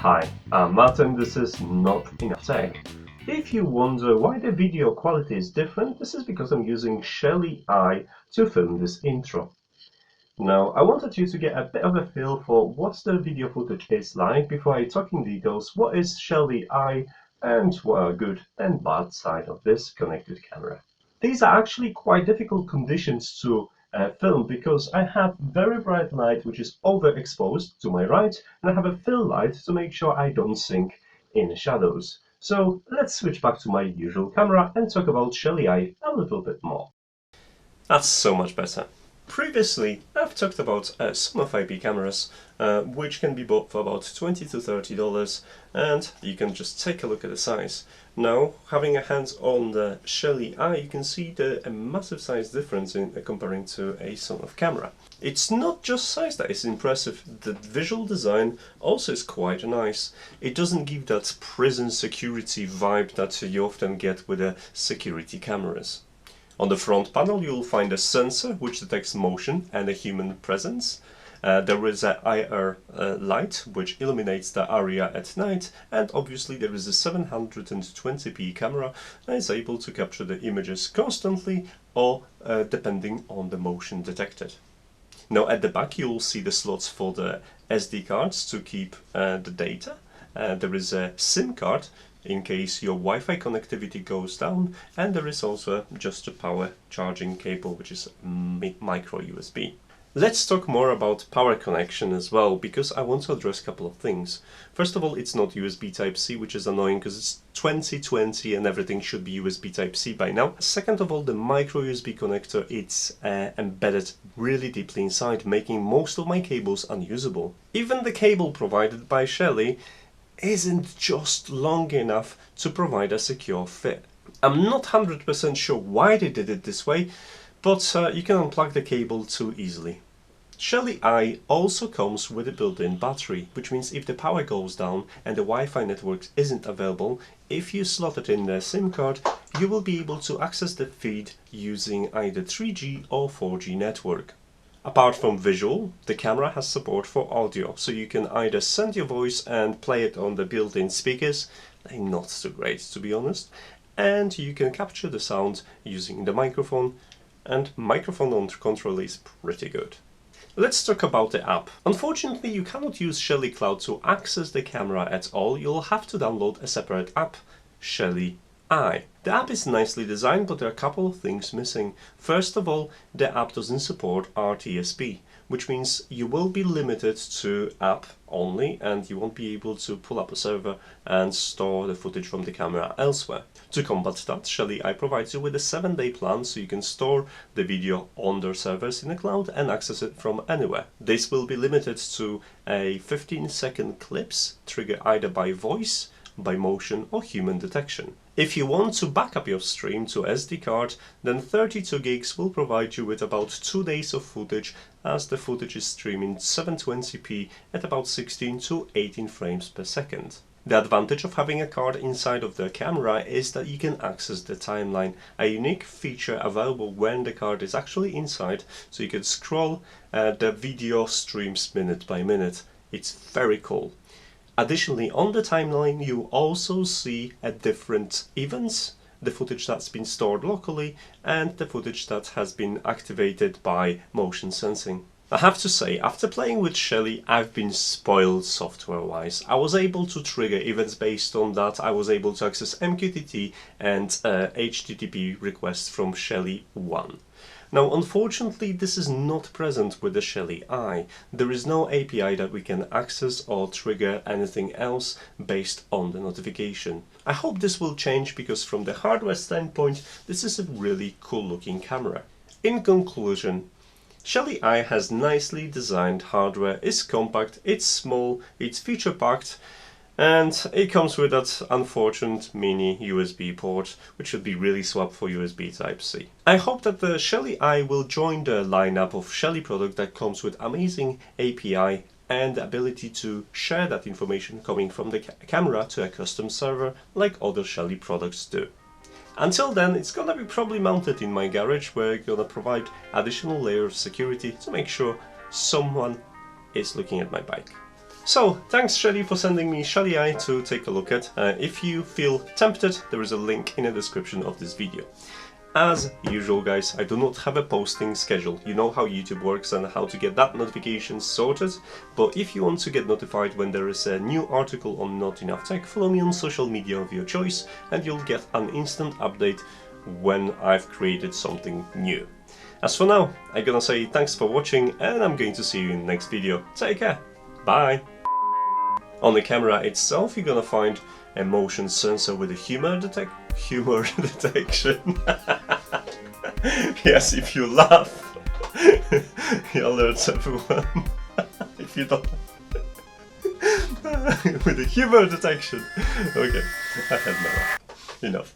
Hi, I'm Marta and this is NotEnoughTECH. If you wonder why the video quality is different, this is because I'm using Shelly Eye to film this intro. Now, I wanted you to get a bit of a feel for what the video footage is like before I talk in details what is Shelly Eye and what are good and bad side of this connected camera. These are actually quite difficult conditions to film because I have very bright light which is overexposed to my right and I have a fill light to make sure I don't sink in shadows. So let's switch back to my usual camera and talk about Shelly Eye a little bit more. That's so much better. Previously, I've talked about some of IP cameras, which can be bought for about $20 to $30, and you can just take a look at the size. Now, having a hands on the Shelly Eye, you can see a massive size difference in comparing to a Sonoff camera. It's not just size that is impressive, the visual design also is quite nice. It doesn't give that prison security vibe that you often get with the security cameras. On the front panel you'll find a sensor which detects motion and a human presence. There is an IR light which illuminates the area at night, and obviously there is a 720p camera that is able to capture the images constantly or depending on the motion detected. Now at the back you'll see the slots for the SD cards to keep the data. There is a SIM card in case your Wi-Fi connectivity goes down, and there is also just a power charging cable which is micro USB. Let's talk more about power connection as well, because I want to address a couple of things. First of all, it's not USB Type-C, which is annoying because it's 2020 and everything should be USB Type-C by now. Second of all, the micro USB connector, it's embedded really deeply inside, making most of my cables unusable. Even the cable provided by Shelly isn't just long enough to provide a secure fit. I'm not 100% sure why they did it this way, but you can unplug the cable too easily. Shelly Eye also comes with a built-in battery, which means if the power goes down and the Wi-Fi network isn't available, if you slot it in the SIM card, you will be able to access the feed using either 3G or 4G network. Apart from visual, the camera has support for audio, so you can either send your voice and play it on the built-in speakers, they're not so great to be honest, and you can capture the sound using the microphone, and microphone control is pretty good. Let's talk about the app. Unfortunately, you cannot use Shelly.cloud to access the camera at all. You'll have to download a separate app, Shelly Eye. The app is nicely designed, but there are a couple of things missing. First of all, the app doesn't support RTSP, which means you will be limited to app only and you won't be able to pull up a server and store the footage from the camera elsewhere. To combat that, Shelly Eye provides you with a 7-day plan so you can store the video on their servers in the cloud and access it from anywhere. This will be limited to a 15-second clips triggered either by voice, by motion or human detection. If you want to back up your stream to SD card, then 32 gigs will provide you with about 2 days of footage, as the footage is streaming 720p at about 16 to 18 frames per second. The advantage of having a card inside of the camera is that you can access the timeline, a unique feature available when the card is actually inside, so you can scroll the video streams minute by minute. It's very cool. Additionally, on the timeline you also see different events, the footage that's been stored locally and the footage that has been activated by motion sensing. I have to say, after playing with Shelly, I've been spoiled software-wise. I was able to trigger events based on that, I was able to access MQTT and HTTP requests from Shelly 1. Now, unfortunately, this is not present with the Shelly Eye. There is no API that we can access or trigger anything else based on the notification. I hope this will change because from the hardware standpoint, this is a really cool looking camera. In conclusion, Shelly Eye has nicely designed hardware, it's compact, it's small, it's feature packed, and it comes with that unfortunate mini USB port, which should be really swapped for USB Type-C. I hope that the Shelly Eye will join the lineup of Shelly product that comes with amazing API and the ability to share that information coming from the camera to a custom server like other Shelly products do. Until then, it's gonna be probably mounted in my garage, where I'm gonna provide additional layer of security to make sure someone is looking at my bike. So, thanks Shelly for sending me Shelly Eye to take a look at. If you feel tempted, there is a link in the description of this video. As usual guys, I do not have a posting schedule. You know how YouTube works and how to get that notification sorted, but if you want to get notified when there is a new article on NotEnoughTECH, follow me on social media of your choice and you'll get an instant update when I've created something new. As for now, I'm gonna say thanks for watching and I'm going to see you in the next video. Take care, bye! On the camera itself you're gonna find a motion sensor with a humor detection. Yes, if you laugh, it alerts everyone. If you don't, with a humor detection. Okay, I had my laugh. Enough.